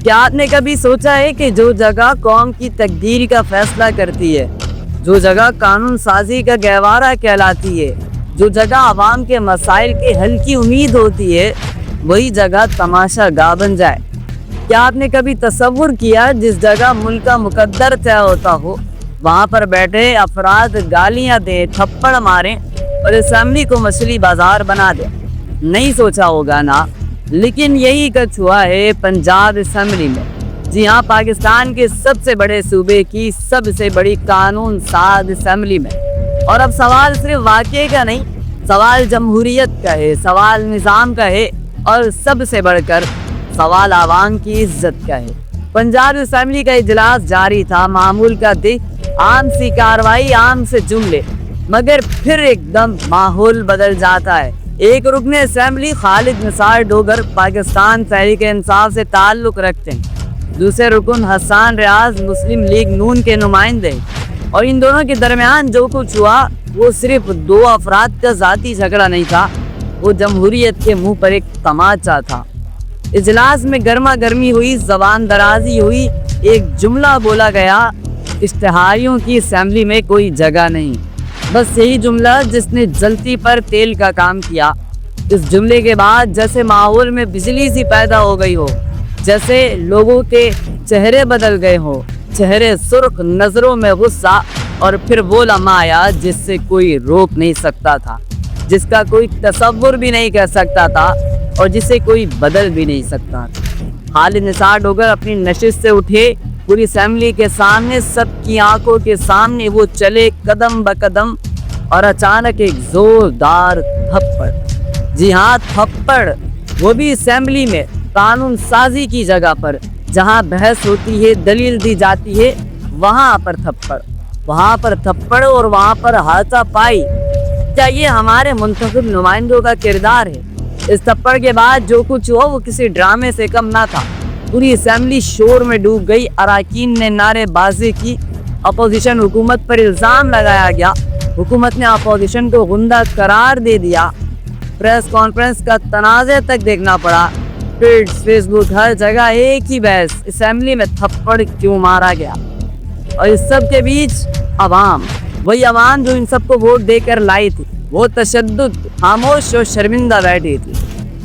کیا آپ نے کبھی سوچا ہے کہ جو جگہ قوم کی تقدیر کا فیصلہ کرتی ہے، جو جگہ قانون سازی کا گہوارہ کہلاتی ہے، جو جگہ عوام کے مسائل کے حل کی امید ہوتی ہے، وہی جگہ تماشا گاہ بن جائے؟ کیا آپ نے کبھی تصور کیا جس جگہ ملک کا مقدر طے ہوتا ہو، وہاں پر بیٹھے افراد گالیاں دیں، تھپڑ ماریں اور اسمبلی کو مچھلی بازار بنا دیں؟ نہیں سوچا ہوگا نا، لیکن یہی کچھ ہوا ہے پنجاب اسمبلی میں۔ جی ہاں، پاکستان کے سب سے بڑے صوبے کی سب سے بڑی قانون ساز اسمبلی میں۔ اور اب سوال صرف واقعے کا نہیں، سوال جمہوریت کا ہے، سوال نظام کا ہے، اور سب سے بڑھ کر سوال عوام کی عزت کا ہے۔ پنجاب اسمبلی کا اجلاس جاری تھا، معمول کا دن، عام سی کاروائی، عام سے جملے، مگر پھر ایک دم ماحول بدل جاتا ہے۔ ایک رکن اسمبلی خالد نثار ڈوگر پاکستان تحریک انصاف سے تعلق رکھتے ہیں، دوسرے رکن حسان ریاض مسلم لیگ نون کے نمائندے، اور ان دونوں کے درمیان جو کچھ ہوا وہ صرف دو افراد کا ذاتی جھگڑا نہیں تھا، وہ جمہوریت کے منہ پر ایک تماچا تھا۔ اجلاس میں گرما گرمی ہوئی، زبان درازی ہوئی، ایک جملہ بولا گیا: اشتہاریوں کی اسمبلی میں کوئی جگہ نہیں۔ بس یہی جملہ جس نے جلتی پر تیل کا کام کیا۔ اس جملے کے بعد جیسے ماحول میں بجلی سی پیدا ہو گئی ہو، جیسے لوگوں کے چہرے بدل گئے ہوں، چہرے سرخ، نظروں میں غصہ، اور پھر وہ لمحہ آیا جس سے کوئی روک نہیں سکتا تھا، جس کا کوئی تصور بھی نہیں کر سکتا تھا، اور جسے کوئی بدل بھی نہیں سکتا تھا۔ خالد نثار ڈوگر اپنی نشست سے اٹھے، پوری اسمبلی کے سامنے، سب کی آنکھوں کے سامنے وہ چلے قدم بقدم، اور اچانک ایک زوردار تھپڑ، جی ہاں تھپڑ، وہ بھی اسمبلی میں، قانون سازی کی جگہ پر، جہاں بحث ہوتی ہے، دلیل دی جاتی ہے، وہاں پر تھپڑ اور وہاں پر ہاتھا پائی۔ کیا یہ ہمارے منتخب نمائندوں کا کردار ہے؟ اس تھپڑ کے بعد جو کچھ ہوا وہ کسی ڈرامے سے کم نہ تھا۔ پوری اسمبلی شور میں ڈوب گئی، اراکین نے نعرے بازی کی، اپوزیشن حکومت پر الزام لگایا گیا، حکومت نے اپوزیشن کو غنڈہ قرار دے دیا، پریس کانفرنس کا تنازع تک دیکھنا پڑا، ٹویٹس، فیس بک، ہر جگہ ایک ہی بحث: اسمبلی میں تھپڑ کیوں مارا گیا؟ اور اس سب کے بیچ عوام، وہی عوام جو ان سب کو ووٹ دے کر لائی تھی، وہ تشدد، خاموش اور شرمندہ بیٹھی تھی۔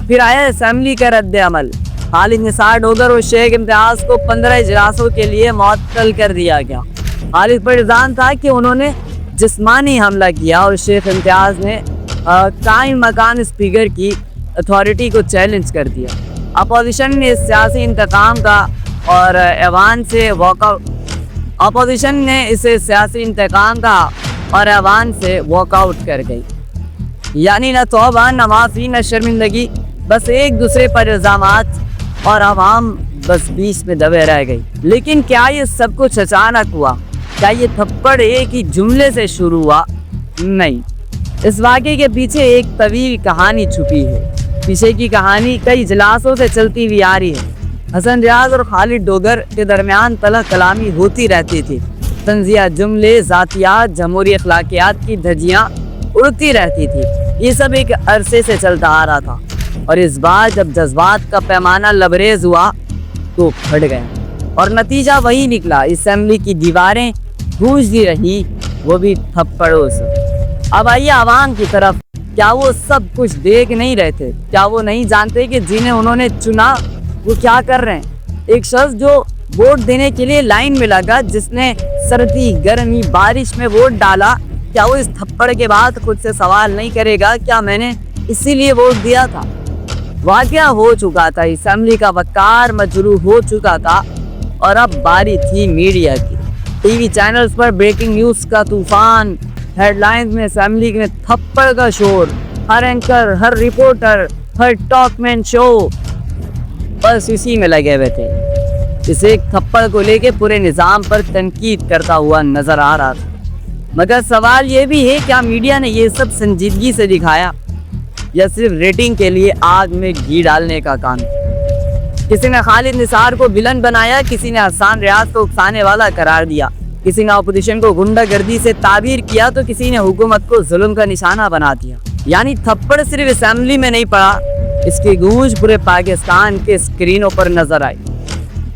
پھر آیا اسمبلی کا رد عمل۔ خالد نثار ڈوگر اور شیخ امتیاز کو 15 اجلاسوں کے لیے معطل کر دیا گیا۔ خالد پر الزام تھا کہ انہوں نے جسمانی حملہ کیا، اور شیخ امتیاز نے قائم مقام اسپیکر کی اتھارٹی کو چیلنج کر دیا۔ اپوزیشن نے اسے سیاسی انتقام کا اور ایوان سے واک آؤٹ کر گئی۔ یعنی نہ توبہ، نہ معافی، نہ شرمندگی، بس ایک دوسرے پر الزامات، اور عوام بس بیچ میں دبے رہ گئی۔ لیکن کیا یہ سب کچھ اچانک ہوا؟ کیا یہ تھپڑ ایک ہی جملے سے شروع ہوا؟ نہیں، اس واقعے کے پیچھے ایک طویل کہانی چھپی ہے۔ پیچھے کی کہانی کئی اجلاسوں سے چلتی ہوئی آ رہی ہے۔ حسن ریاض اور خالد ڈوگر کے درمیان تلخ کلامی ہوتی رہتی تھی، طنزیہ جملے، ذاتیات، جمہوری اخلاقیات کی دھجیاں اڑتی رہتی تھی۔ یہ سب ایک عرصے سے چلتا آ رہا تھا، اور اس بار جب جذبات کا پیمانہ لبریز ہوا تو پھٹ گیا، اور نتیجہ وہی نکلا۔ اسمبلی کی دیواریں گونجتی رہی، وہ بھی تھپڑوں سے۔ اب آئیے عوام کی طرف۔ کیا وہ سب کچھ دیکھ نہیں رہے تھے؟ کیا وہ نہیں جانتے کہ جنہیں انہوں نے چنا وہ کیا کر رہے ہیں؟ ایک شخص جو ووٹ دینے کے لیے لائن میں لگا، جس نے سردی، گرمی، بارش میں ووٹ ڈالا، کیا وہ اس تھپڑ کے بعد خود سے سوال نہیں کرے گا کیا میں نے اسی لیے ووٹ دیا تھا؟ واقعہ ہو چکا تھا، اسمبلی کا وقار مجروح ہو چکا تھا، اور اب باری تھی میڈیا کی۔ ٹی وی چینلز پر بریکنگ نیوز کا طوفان، ہیڈ لائنز میں اسمبلی میں تھپڑ کا شور، ہر اینکر، ہر رپورٹر، ہر ٹاک مین شو بس اسی میں لگے ہوئے تھے۔ اس ایک تھپڑ کو لے کے پورے نظام پر تنقید کرتا ہوا نظر آ رہا تھا۔ مگر سوال یہ بھی ہے، کیا میڈیا نے یہ سب سنجیدگی سے دکھایا، یا صرف ریٹنگ کے لیے آگ میں گھی ڈالنے کا کام؟ کسی نے خالد نثار کو ویلن بنایا، کسی نے حسان ریاض کو اکسانے والا قرار دیا، کسی نے اپوزیشن کو غنڈہ گردی سے تعبیر کیا، تو کسی نے حکومت کو ظلم کا نشانہ بنا دیا۔ یعنی تھپڑ صرف اسمبلی میں نہیں پڑا، اس کی گونج پورے پاکستان کے اسکرینوں پر نظر آئی۔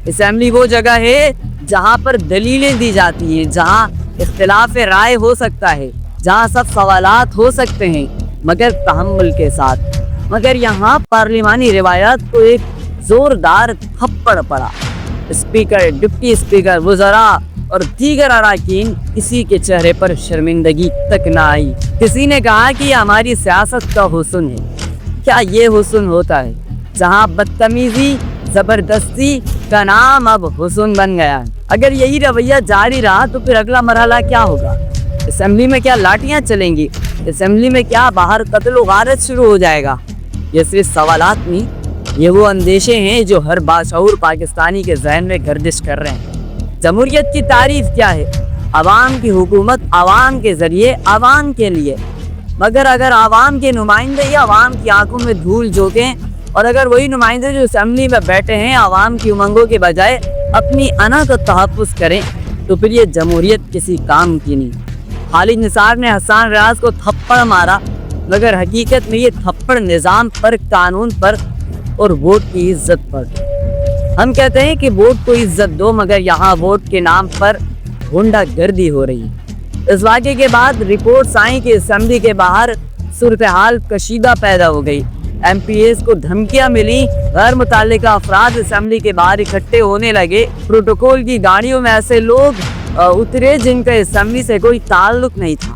اسمبلی وہ جگہ ہے جہاں پر دلیلیں دی جاتی ہیں، جہاں اختلاف رائے ہو سکتا ہے، جہاں سب سوالات ہو سکتے ہیں مگر تحمل کے ساتھ۔ مگر یہاں پارلیمانی روایات کو ایک زوردار تھپڑ پڑا۔ اسپیکر، ڈپٹی اسپیکر، وزراء اور دیگر اراکین، کسی کے چہرے پر شرمندگی تک نہ آئی۔ کسی نے کہا کہ یہ ہماری سیاست کا حسن ہے۔ کیا یہ حسن ہوتا ہے جہاں بدتمیزی، زبردستی کا نام اب حسن بن گیا ہے؟ اگر یہی رویہ جاری رہا تو پھر اگلا مرحلہ کیا ہوگا؟ اسمبلی میں کیا لاٹیاں چلیں گی؟ اسمبلی میں کیا باہر قتل و غارت شروع ہو جائے گا؟ یہ صرف سوالات نہیں، یہ وہ اندیشے ہیں جو ہر باشعور پاکستانی کے ذہن میں گردش کر رہے ہیں۔ جمہوریت کی تعریف کیا ہے؟ عوام کی حکومت، عوام کے ذریعے، عوام کے لیے۔ مگر اگر عوام کے نمائندے ہی عوام کی آنکھوں میں دھول جھونکیں، اور اگر وہی نمائندے جو اسمبلی میں بیٹھے ہیں عوام کی امنگوں کے بجائے اپنی انا کا تحفظ کریں، تو پھر یہ جمہوریت کسی کام کی نہیں۔ خالد نثار نے حسان ریاض کو تھپڑ مارا، مگر حقیقت میں یہ تھپڑ نظام پر، قانون پر اور ووٹ کی عزت پر۔ ہم کہتے ہیں کہ ووٹ کو عزت دو، مگر یہاں ووٹ کے نام پر غنڈہ گردی ہو رہی ہے۔ اس واقعے کے بعد رپورٹس آئیں کہ اسمبلی کے باہر صورتحال کشیدہ پیدا ہو گئی۔ ایم پی ایز کو دھمکیاں ملی، غیر متعلقہ افراد اسمبلی کے باہر اکٹھے ہونے لگے۔ پروٹوکول کی گاڑیوں میں ایسے لوگ اترے جن کا اسمبلی سے کوئی تعلق نہیں تھا۔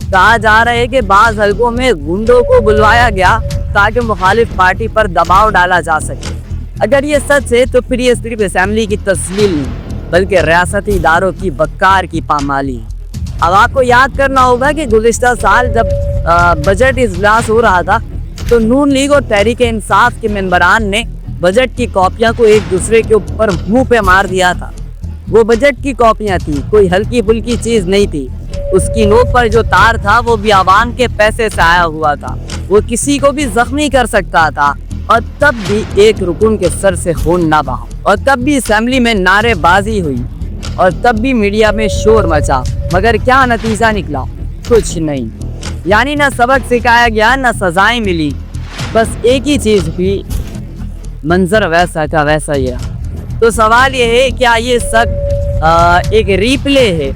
کہا جا رہا ہے کہ بعض حلقوں میں گنڈوں کو بلوایا گیا تاکہ مخالف پارٹی پر دباؤ ڈالا جا سکے۔ اگر یہ سچ ہے تو پھر یہ صرف اسمبلی کی تسلیل نہیں بلکہ ریاستی اداروں کی وقار کی پامالی ہے۔ اب آپ کو یاد کرنا ہوگا کہ گزشتہ سال جب بجٹ اجلاس ہو رہا تھا تو نون لیگ اور تحریک انصاف کے ممبران نے بجٹ کی کاپیاں کو ایک دوسرے کے اوپر منہ پہ مار دیا تھا۔ وہ بجٹ کی کاپیاں تھی، کوئی ہلکی پھلکی چیز نہیں تھی۔ اس کی نوک پر جو تار تھا وہ بھی عوام کے پیسے سے آیا ہوا تھا، وہ کسی کو بھی زخمی کر سکتا تھا، اور تب بھی ایک رکن کے سر سے خون نہ بہا، اور تب بھی اسمبلی میں نعرے بازی ہوئی، اور تب بھی میڈیا میں شور مچا، مگر کیا نتیجہ نکلا؟ کچھ نہیں۔ یعنی نہ سبق سکھایا گیا، نہ سزائیں ملی، بس ایک ہی چیز بھی، منظر ویسا کا ویسا ہی رہا۔ تو سوال یہ ہے، کیا یہ سب ایک ریپلے ہے؟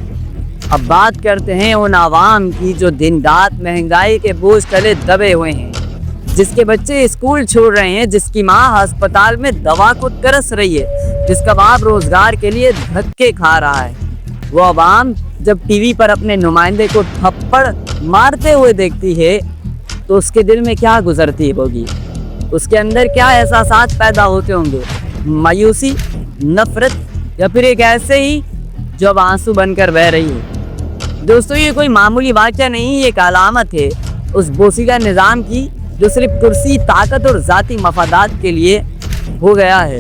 اب بات کرتے ہیں ان عوام کی جو دن رات مہنگائی کے بوجھ تلے دبے ہوئے ہیں، جس کے بچے اسکول چھوڑ رہے ہیں، جس کی ماں ہسپتال میں دوا کو ترس رہی ہے، جس کا باپ روزگار کے لیے دھکے کھا رہا ہے۔ وہ عوام جب ٹی وی پر اپنے نمائندے کو تھپڑ مارتے ہوئے دیکھتی ہے تو اس کے دل میں کیا گزرتی ہوگی؟ اس کے اندر کیا احساسات پیدا ہوتے ہوں گے؟ مایوسی، نفرت، یا پھر ایک ایسے ہی جو اب آنسو بن کر بہہ رہی ہے؟ دوستو، یہ کوئی معمولی واقعہ نہیں، یہ ایک علامت ہے اس بوسیدہ نظام کی جو صرف کرسی، طاقت اور ذاتی مفادات کے لیے ہو گیا ہے۔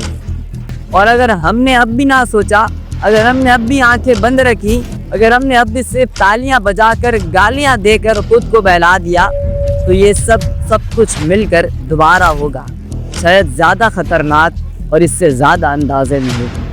اور اگر ہم نے اب بھی نہ سوچا، اگر ہم نے اب بھی آنکھیں بند رکھی، اگر ہم نے اب بھی صرف تالیاں بجا کر، گالیاں دے کر خود کو بہلا دیا، تو یہ سب کچھ مل کر دوبارہ ہوگا، شاید زیادہ خطرناک اور اس سے زیادہ اندازے میں ہوگا۔